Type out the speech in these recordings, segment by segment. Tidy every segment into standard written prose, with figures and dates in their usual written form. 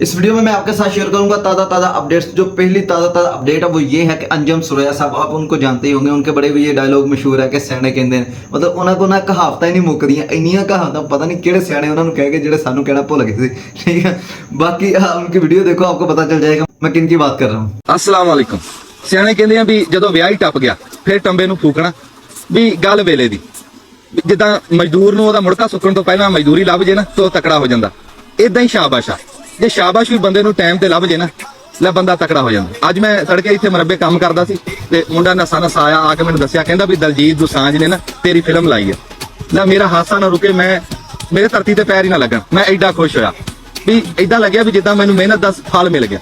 इस वीडियो में मैं आपके साथ शेयर करूंगा ताज़ा अपडेट्स। जो पहली ताज़ा अपडेट है वो ये है कि अंजुम सुरैया साहब, आप उनको जानते ही होंगे, उनके बड़े भी ये डायलॉग मशहूर है कि सियाने कहते हैं, मतलब उन्होंने को ना कहावतां ही नहीं मुकदियां, इन्नियां कहावतां पता नहीं किहड़े सियाने उन्होंने कह के जेडे सानू कहना भुल गए थे। ठीक है, बाकी उनकी वीडियो देखो, आपको पता चल जाएगा मैं किन की बात कर रहा हूँ। अस्सलाम वालेकुम। सियाने कहते हैं भी जदों विआह ही टप गया फिर टंबे नूं फूकना, भी गल वेले दी। जिद्दां मजदूर नूं ओहदा मुड़का सुੱਕਣ ਤੋਂ ਪਹਿਲਾਂ मजदूरी ਲੱਭ ਜੇ ना तो तकड़ा हो जाता, इदां ही शाबाश आ। जे शाबाश भी बंदे नूं टाइम ते ਲੱਭ ਜੇ ना ला बंदा तकड़ा हो जाता। अज मैं तड़के इत्थे मरब्बे काम करदा सी ते मुंडा नसा नसा आया आके मैनूं दस्सिया, कहंदा भी दलजीत दोसांझ ने ना तेरी फिल्म लाई है। ला मेरा हासा ना रुके, मैं मेरे धरती ते पैर ही ना लगन। मैं एडा खुश होया भी इदां लग्या भी जिद्दां मैनूं मेहनत दा फल मिल गया।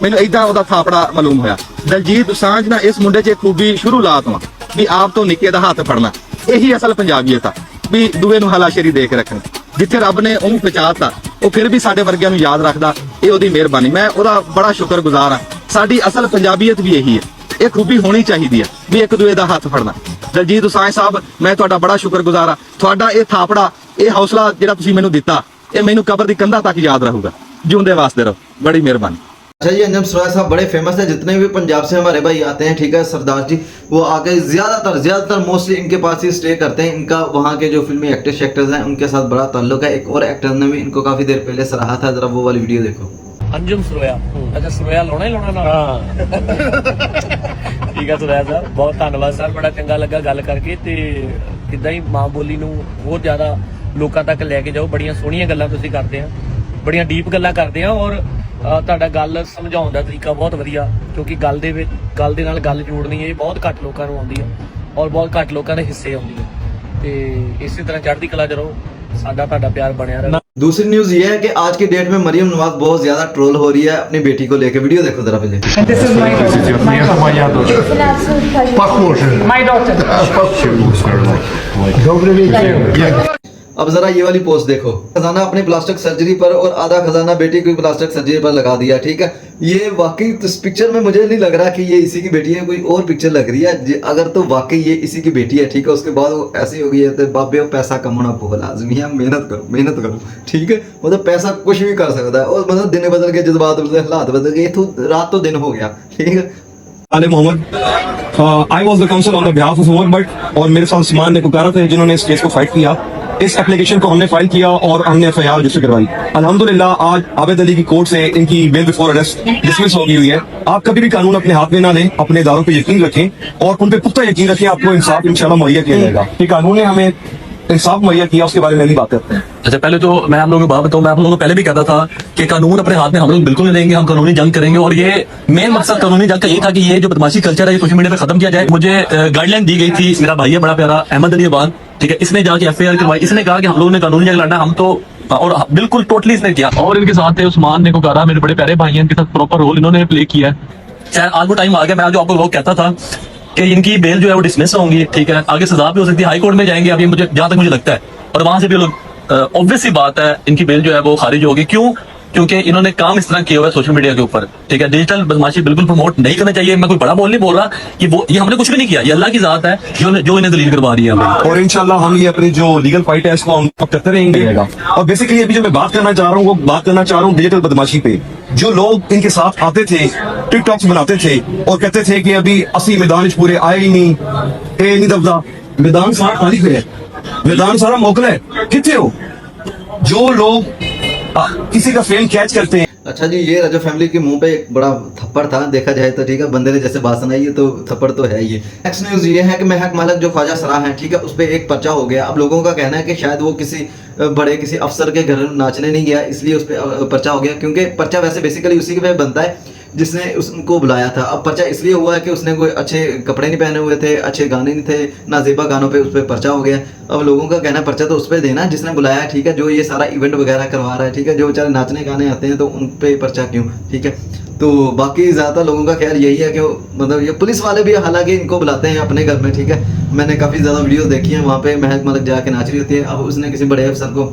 मैनूं इदां ओहदा थापड़ा मालूम होया। दलजीत दोसांझ ना इस मुंडे च खूबी शुरू ला तो भी आप तो निक्के दा हाथ फड़ना, यही असल पंजाबीयत आ भी दूए नूं हलाशेरी देख रखना। जिथे रब ने ਉਹਨੂੰ पहुंचाता वो फिर भी साडे वर्गियां नूं याद रखदा, ये ओहदी मेहरबानी। मैं ओहदा बड़ा शुक्रगुजार हाँ। साडी असल पंजाबीयत भी यही है, ये खूबी होनी चाहिए भी एक दूए दा हाथ फड़ना। दलजीत दोसांझ साहब मैं तुहाडा बड़ा शुक्रगुजार हाँ। तुहाडा ये थापड़ा, ये हौसला जिहड़ा तुसीं मैनूं दिता, ये मैनूं कबर दी कंधां तक याद रहूगा। जिउंदे वास्ते रहो, बड़ी मेहरबानी। अच्छा जी, अंजुम सुरैया साहब बड़े फेमस है, जितने भी पंजाब से हमारे भाई आते हैं, ठीक है, सरदार जी, वो आके ज्यादातर मोस्टली इनके पास ही स्टे करते हैं। इनका वहाँ के जो फिल्मी एक्टर्स हैं उनके साथ बड़ा ताल्लुक है। एक और एक्टर ने भी इनको काफी देर पहले सराहा था, जरा वो वाली वीडियो देखो। अंजुम सुरैया, अच्छा सुरैया लाउणा ही लाउणा ना। ठीक है सुरैया साहब, बहुत धन्यवाद सर, बड़ा चंगा लगा गल करके ते किद्दां ही मां बोली नूं बहुत ज्यादा लोकां तक लैके जाओ। बड़ियां सोहणियां गल्लां तुसीं करदे आ, बड़ियां डीप गल्लां करदे आ और ਤੁਹਾਡਾ ਗੱਲ ਸਮਝਾਉਣ ਦਾ ਤਰੀਕਾ ਬਹੁਤ ਵਧੀਆ, ਕਿਉਂਕਿ ਗੱਲ ਦੇ ਨਾਲ ਗੱਲ ਜੋੜਨੀ ਇਹ ਬਹੁਤ ਘੱਟ ਲੋਕਾਂ ਨੂੰ ਆਉਂਦੀ ਹੈ ਔਰ ਬਹੁਤ ਘੱਟ ਲੋਕਾਂ ਦੇ ਹਿੱਸੇ ਆਉਂਦੀ ਹੈ। ਤੇ ਇਸੇ ਤਰ੍ਹਾਂ ਚੜ੍ਹਦੀ ਕਲਾ ਚ ਰਹੋ, ਸਾਡਾ ਤੁਹਾਡਾ प्यार ਬਣਿਆ ਰਹੇ। दूसरी न्यूज ये है कि आज की डेट में मरियम नवाज बहुत ज्यादा ट्रोल हो रही है अपनी बेटी को लेकर। वीडियो देखो जरा पहले। This is my daughter. Это моя дочь. It's an absolute pleasure. Похоже. My daughter. Добрый вечер. अब जरा ये वाली पोस्ट देखो, खजाना अपनी प्लास्टिक सर्जरी पर और आधा खजाना बेटी की प्लास्टिक सर्जरी पर लगा दिया। ठीक है, ये वाकई इस पिक्चर में मुझे नहीं लग रहा कि ये इसी की बेटी है, कोई और पिक्चर लग रही है। अगर तो वाकई ये इसी की बेटी है, ठीक है, उसके बाद वो ऐसी हो गई है तो बाबे पैसा कमाना बहुत लाजमी है, मेहनत करो। ठीक है, मतलब पैसा कुछ भी कर सकता है और मतलब दिन बदल के जज्बात बदल, हालात बदल गए, तो रात तो दिन हो गया। ठीक है, Ali Mohammed, I was the counsel on the behalf of Umar Bhatt और मेरे साथ उस्मान ने पुकारा थे जिन्होंने इस केस को फाइट किया। इस एप्लीकेशन को हमने फाइल किया और हमने एफआईआर रजिस्टर करवाई। अल्हम्दुलिल्लाह आज आबिद अली की कोर्ट से इनकी बेल बिफोर अरेस्ट डिसमिस हो गई हुई है। आप कभी भी कानून अपने हाथ में ना लें, अपने इदारों पे यकीन रखें और उन पे पुख्ता यकीन रखें, आपको इंसाफ इंशाल्लाह मुहैया किया जाएगा। कि कानून ने हमें इंसाफ मुहैया किया, उसके बारे में नहीं बात करते हैं। अच्छा पहले तो मैं आप लोगों को बात बताऊं, मैं आप लोगों को पहले भी कहता था कि कानून अपने हाथ में हम लोग बिल्कुल नहीं लेंगे, हम कानूनी जंग करेंगे और ये मेन मकसद कानूनी जंग का ये था कि ये जो बदमाशी कल्चर है ये सोशल मीडिया पे खत्म किया जाए। मुझे गाइडलाइन दी गई थी, मेरा भाई है बड़ा प्यारा अहमद अली अबान, ठीक है, इसने जाके एफआईआर करवाई। इसने कहा कि हम लोगों ने कानूनी जंग लड़ना, हम तो और बिल्कुल टोटली इसने किया। और इनके साथ थे उस्मान ने कोकारा, मेरे बड़े प्यारे भाई हैं, इनके साथ प्रॉपर रोल इन्होंने प्ले किया है। शायद आज वो टाइम आ गया, मैं जो आपको लोग कहता था कि इनकी बेल जो है वो डिसमिस होंगी, ठीक है, आगे सजा भी हो सकती है, हाई कोर्ट में जाएंगे अभी मुझे जहां तक मुझे लगता है, और वहां से भी लोग ऑब्वियस सी बात है इनकी बेल जो है वो खारिज होगी। क्यों? क्योंकि इन्होंने काम इस तरह किया हुआ है सोशल मीडिया के ऊपर, ठीक है। डिजिटल बदमाशी बिल्कुल प्रमोट नहीं करना चाहिए। मैं कोई बड़ा बोल नहीं बोल रहा, ये हमने कुछ भी नहीं किया, ये अल्लाह की जात है जो इन्हें दलील करवा रही है हमें। और इंशाल्लाह हम ये अपनी जो लीगल फाइट है इसको हम करते रहेंगे। और बेसिकली अभी जो मैं बात करना चाह रहा हूँ डिजिटल बदमाशी पे। जो लोग इनके साथ आते थे, टिकटॉक्स बनाते थे और कहते थे कि अभी 80 मैदान पूरे आए ही नहीं दबदा, मैदान सारा खाली पे है, मैदान सारा मोकल है, कितने हो जो लोग किसी का फेम कैच करते हैं। अच्छा जी, ये रजब फैमिली के मुंह पे एक बड़ा थप्पड़ था देखा जाए तो। ठीक है, बंदे ने जैसे बात सुनाई है तो थप्पड़ तो है। ये नेक्स्ट न्यूज ये है कि महक मालिक जो ख्वाजा सराह है, ठीक है, उस पर एक पर्चा हो गया। अब लोगों का कहना है कि शायद वो किसी किसी अफसर के घर नाचने नहीं गया, इसलिए उस पर पर्चा हो गया। क्योंकि पर्चा वैसे बेसिकली उसी के पे बनता है जिसने उसको बुलाया था। अब पर्चा इसलिए हुआ है कि उसने कोई अच्छे कपड़े नहीं पहने हुए थे, अच्छे गाने नहीं थे, नाजेबा गानों पे उस पर पर्चा हो गया। अब लोगों का कहना है पर्चा तो उस पर देना जिसने बुलाया, ठीक है, जो ये सारा इवेंट वगैरह करवा रहा है, ठीक है, जो बेचारे नाचने गाने आते हैं तो उन पे पर्चा क्यों, ठीक है। तो बाकी ज़्यादातर लोगों का ख्याल यही है कि मतलब ये पुलिस वाले भी हालांकि इनको बुलाते हैं अपने घर में, ठीक है। मैंने काफ़ी ज़्यादा वीडियोस देखी हैं, वहाँ पे महक मलिक जाके नाच रही होती है। अब उसने किसी बड़े अफसर को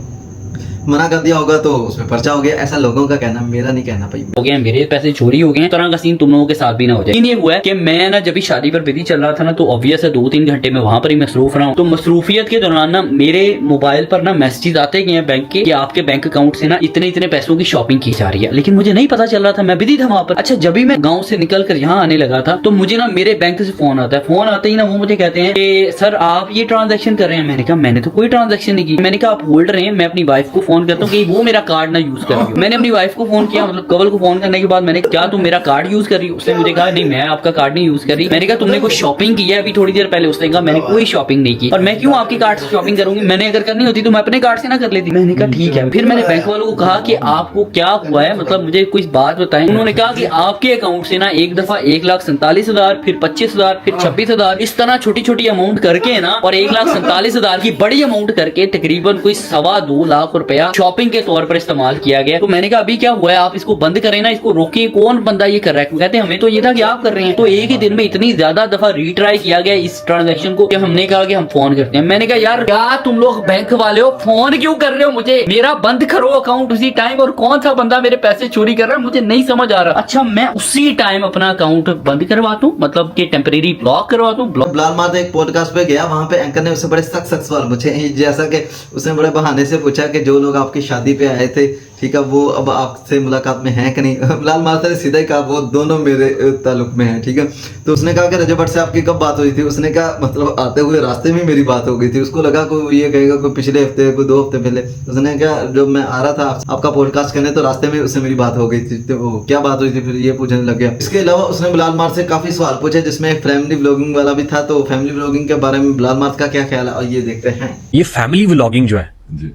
मना कर दिया होगा तो उसमें पर्चा हो गया, ऐसा लोगों का कहना, मेरा नहीं कहना भाई। हो गया, मेरे पैसे चोरी हो गए हैं, तरह का सीन तुम लोगों के साथ भी ना हो जाए। ये हुआ है कि मैं ना जब भी शादी पर बिजी चल रहा था ना, तो ऑब्वियस है 2-3 घंटे में वहां पर ही मसरूफ रहा हूँ। तो मसरूफियत के दौरान ना मेरे मोबाइल पर ना मैसेज आते गए हैं बैंक के कि आपके बैंक अकाउंट से ना इतने इतने पैसों की शॉपिंग की जा रही है, लेकिन मुझे नहीं पता चल रहा था, मैं बिजी था वहां पर। अच्छा, जब भी मैं गाँव से निकल कर यहाँ आने लगा था तो मुझे ना मेरे बैंक से फोन आता है। फोन आते ही ना वो मुझे कहते हैं कि सर आप ये ट्रांजेक्शन कर रहे हैं। मैंने कहा मैंने तो कोई ट्रांजेक्शन नहीं की। मैंने कहा आप होल्ड रहे हैं, मैं अपनी वाइफ को फोन करता हूँ कि वो मेरा कार्ड ना यूज कर रही हो। मैंने अपनी वाइफ को फोन किया, मतलब कवल को फोन करने के बाद मैंने क्या तुम मेरा कार्ड यूज कर रही हो? उसने मुझे कहा नहीं मैं आपका कार्ड नहीं यूज कर रही। मैंने कहा तुमने कोई शॉपिंग की है अभी थोड़ी देर पहले? उसने कहा मैंने कोई शॉपिंग नहीं की। और मैं क्यों आपके कार्ड से शॉपिंग करूंगी? मैंने अगर करनी होती तो मैं अपने कार्ड से ना कर लेती। मैंने कहा ठीक है। फिर मैंने बैंक वालों को कहा कि आपको क्या हुआ है, मतलब मुझे कुछ बात बताएं। उन्होंने कहा कि आपके अकाउंट से ना एक दफा 1,47,000, फिर 25,000, फिर 26,000, इस तरह छोटी छोटी अमाउंट करके ना, और 1,47,000 की बड़ी अमाउंट करके तकरीबन कोई 2.25 लाख रुपया शॉपिंग के तौर पर इस्तेमाल किया गया। तो मैंने कहा अभी क्या हुआ है, आप इसको बंद करें ना, इसको रोकिए, कौन बंदा ये कर रहा है? कहते हैं हमें तो ये था कि आप कर रहे हैं। तो एक ही दिन में इतनी ज्यादा दफा रीट्राई किया गया इस ट्रांजैक्शन को कि हमने कहा कि हम फोन करते हैं। मैंने कहा यार क्या तुम लोग बैंक वाले हो, फोन क्यों कर रहे हो मुझे? मेरा बंद करो अकाउंट उसी टाइम, और कौन सा बंदा मेरे पैसे चोरी कर रहा है मुझे नहीं समझ आ रहा। अच्छा, मैं उसी टाइम अपना अकाउंट बंद करवाता हूँ, मतलब कि टेम्परेरी ब्लॉक करवाता हूँ। बिलाल मार्द एक पॉडकास्ट पे गया, वहां पे एंकर ने उससे बड़े सख्त सवाल पूछे, जैसा कि उसने बड़े बहाने से पूछा कि जो लोग आपकी शादी पे आए थे, ठीक है, वो अब आपसे मुलाकात में है कि नहीं? बिलाल मार्द ने सीधा ही कहा वो दोनों मेरे ताल्लुक में है, ठीक है। तो उसने कहा कि रजब भट्ट से आपकी कब बात हुई थी? उसने कहा मतलब आते हुए रास्ते में मेरी बात हो गई थी। उसको लगा कोई ये कहेगा कोई पिछले हफ्ते, कोई 2 हफ्ते पहले। उसने कहा जब मैं आ रहा था आपका पॉडकास्ट करने तो रास्ते में उससे मेरी बात हो गई थी। तो वो क्या बात हुई थी फिर ये पूछने लग गया। इसके अलावा उसने बिलाल मार्द से काफी सवाल पूछे, जिसमें फैमिली व्लॉगिंग वाला भी था। तो फैमिली व्लॉगिंग के बारे में बिलाल मार्द का क्या ख्याल है, और ये देखते हैं। ये फैमिली व्लॉगिंग जो है जी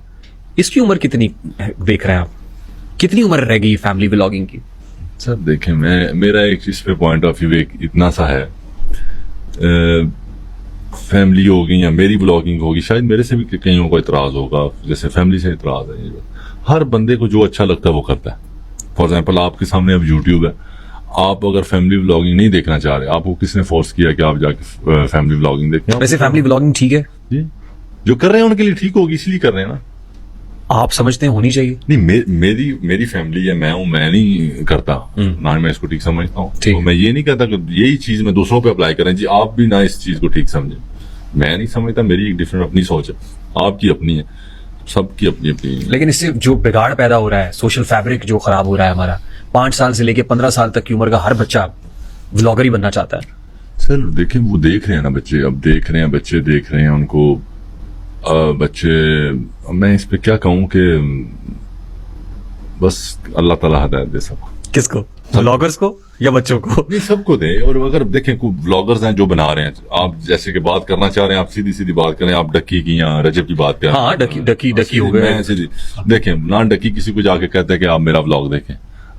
इसकी उम्र कितनी देख रहे हैं आप? कितनी उम्र रह गई फैमिली व्लॉगिंग की? सर देखें, मेरा एक इस पे पॉइंट ऑफ व्यू एक इतना सा है, फैमिली होगी या मेरी ब्लॉगिंग होगी, शायद मेरे से भी कईयों को इतराज होगा, जैसे फैमिली से इतराज है। हर बंदे को जो अच्छा लगता है वो करता है। फॉर एग्जाम्पल आपके सामने अब यूट्यूब है, आप अगर फैमिली व्लॉगिंग नहीं देखना चाह रहे, आपको किसने फोर्स किया कि आप जाके फैमिली व्लॉगिंग देखें? वैसे फैमिली व्लॉगिंग ठीक है जी, जो कर रहे हैं उनके लिए ठीक होगी, इसलिए कर रहे हैं ना। आप समझते हैं होनी चाहिए? नहीं, मेरी फैमिली है, मैं हूं, मैं नहीं करता ना, मैं इसको ठीक समझता हूँ। ठीक। तो मैं ये नहीं कहता कि यही चीज मैं दूसरों पे अप्लाई करें जी, आप भी ना इस चीज को ठीक समझें। मैं नहीं समझता, मेरी एक डिफरेंट अपनी सोच है, आपकी अपनी है, सबकी अपनी अपनी। लेकिन इससे जो बिगाड़ पैदा हो रहा है, सोशल फैब्रिक जो खराब हो रहा है हमारा, 5 साल से लेके 15 साल तक की उम्र का हर बच्चा व्लॉगर ही बनना चाहता है। सर देखें, वो देख रहे हैं ना बच्चे, अब देख रहे हैं बच्चे, देख रहे हैं उनको बच्चे। मैं इस पे क्या कहूँ कि बस अल्लाह ताला हिदायत दे सबको। किसको? व्लॉगर्स को या बच्चों को? नहीं, सबको दे। और अगर देखें कोई व्लॉगर्स हैं जो बना रहे हैं, आप जैसे कि बात करना चाह रहे हैं, आप सीधी सीधी बात करें, आप डक्की की या रजब की बात करें। हाँ, डक्की हो गए। मैं सीधी देखें ना, डक्की किसी को जाके कहता है कि आप मेरा व्लॉग देखें,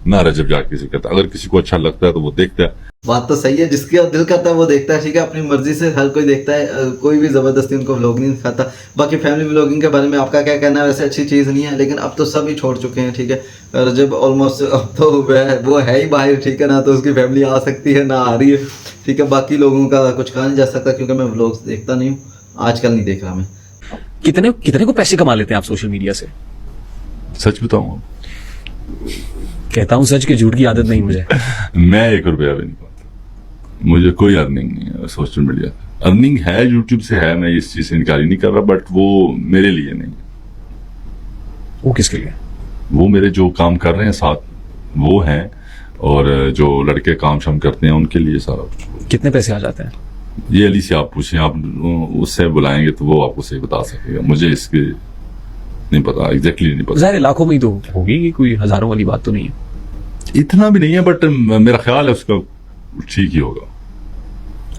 ना रजब जाके किसी कहता है। अगर किसी को अच्छा लगता है तो वो देखता है। बात तो सही है, जिसका दिल करता है वो देखता है, ठीक है, अपनी मर्जी से हर कोई देखता है, कोई भी जबरदस्ती उनको व्लॉग नहीं दिखाता। बाकी फैमिली व्लॉगिंग के बारे में आपका क्या कहना है? वैसे अच्छी चीज़ नहीं है, लेकिन अब तो सब ही छोड़ चुके हैं, ठीक है। रजब ऑलमोस्ट अब तो वो है ही बाहर, ठीक है ना, तो उसकी फैमिली आ सकती है ना आ रही है, ठीक है। बाकी लोगों का कुछ कहा नहीं जा सकता, क्योंकि मैं व्लॉग्स देखता नहीं हूँ, आजकल नहीं देख रहा मैं। कितने को पैसे कमा लेते हैं आप सोशल मीडिया से? सच बताऊँ, कहता हूँ सच, की झूठ की आदत नहीं मुझे। मैं 1 रुपया भी नहीं पाता, मुझे कोई अर्निंग नहीं है सोशल मीडिया। अर्निंग है यूट्यूब से है, मैं इस चीज से इनकार नहीं कर रहा, बट वो मेरे लिए नहीं है। वो किसके लिए? वो मेरे जो काम कर रहे हैं साथ वो हैं, और जो लड़के काम शाम करते हैं उनके लिए सारा कुछ। कितने पैसे आ जाते हैं? ये अली से आप पूछें, आप उससे बुलाएंगे तो वो आपको सही बता सकेगा, मुझे इसके नहीं पता, एग्जैक्टली नहीं पता। ज़ाहिर लाखों में ही तो होगी, कोई हजारों वाली बात तो नहीं है। इतना भी नहीं है, बट मेरा ख्याल है उसका ठीक ही होगा।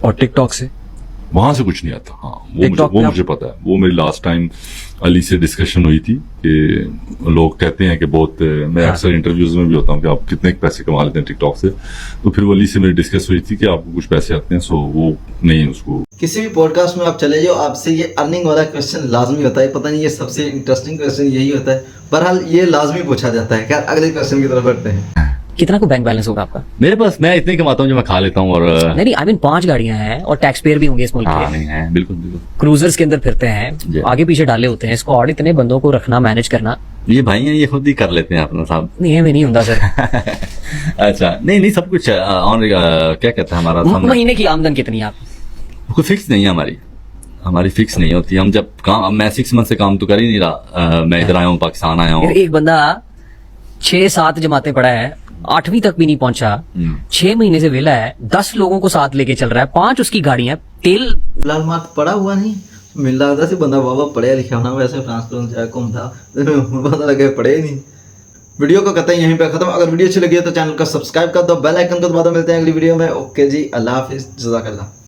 और टिकटॉक से? वहां से कुछ नहीं आता। हाँ, TikTok वो मुझे पता है। वो मेरी लास्ट टाइम अली से डिस्कशन हुई थी कि लोग कहते हैं कि बहुत, मैं अक्सर इंटरव्यूज में भी होता हूँ कि आप कितने पैसे कमा लेते हैं टिकटॉक से, तो फिर वो अली से मेरी डिस्कस हुई थी कि आपको कुछ पैसे आते हैं, सो वो नहीं, उसको किसी भी पॉडकास्ट में आप चले जाओ, आपसे ये अर्निंग वाला क्वेश्चन लाजमी होता है। पता नहीं ये सबसे इंटरेस्टिंग क्वेश्चन यही होता है, बहरहाल ये लाजमी पूछा जाता है। खैर अगले क्वेश्चन की तरफ बढ़ते हैं। कितना को बैंक बैलेंस होगा आपका? मेरे पास, मैं इतने कमाता हूँ जो मैं खा लेता हूँ। और नहीं, आई मीन 5 गाड़ियां हैं और टैक्स पेयर भी होंगे इस मुल्क हाँ, के। नहीं है, बिल्कुल बिल्कुल। क्रूजर्स के अंदर फिरते हैं, आगे पीछे डाले होते हैं, स्क्वाड इतने बंदों को रखना, मैनेज करना ये भाई हैं, ये खुद ही कर लेते हैं अपना साहब। नहीं मैं नहीं होता सर। अच्छा नहीं सब कुछ ऑन क्या कहते हैं हमारा महीने की आमदन कितनी है आप? कोई फिक्स नहीं है हमारी फिक्स नहीं होती। हम जब काम, अब मैं 6 मंथ से काम तो कर ही नहीं रहा, मैं इधर आया हूँ, पाकिस्तान आया हूँ। एक बंदा 6-7 जमातें पढ़ा है, 8वीं तक भी नहीं पहुंचा, 6 महीने से वेला है, 10 लोगों को साथ लेके चल रहा है, 5 उसकी गाड़ियां, तेल। लाल मार्क पड़ा हुआ नहीं मिल रहा था, बंदा बाबा पढ़िया लिखा होना, वैसे फ्रांस फ्रांस घूमता, पता लगे पढ़े ही नहीं। वीडियो को कतई यहीं पे खत्म। अगर वीडियो अच्छी लगी है तो चैनल को सब्सक्राइब कर दो, बेल आइकन को दबा दो। मिलते हैं अगली वीडियो में। ओके जी, अल्लाह हाफिज, जज़ाकल्लाह।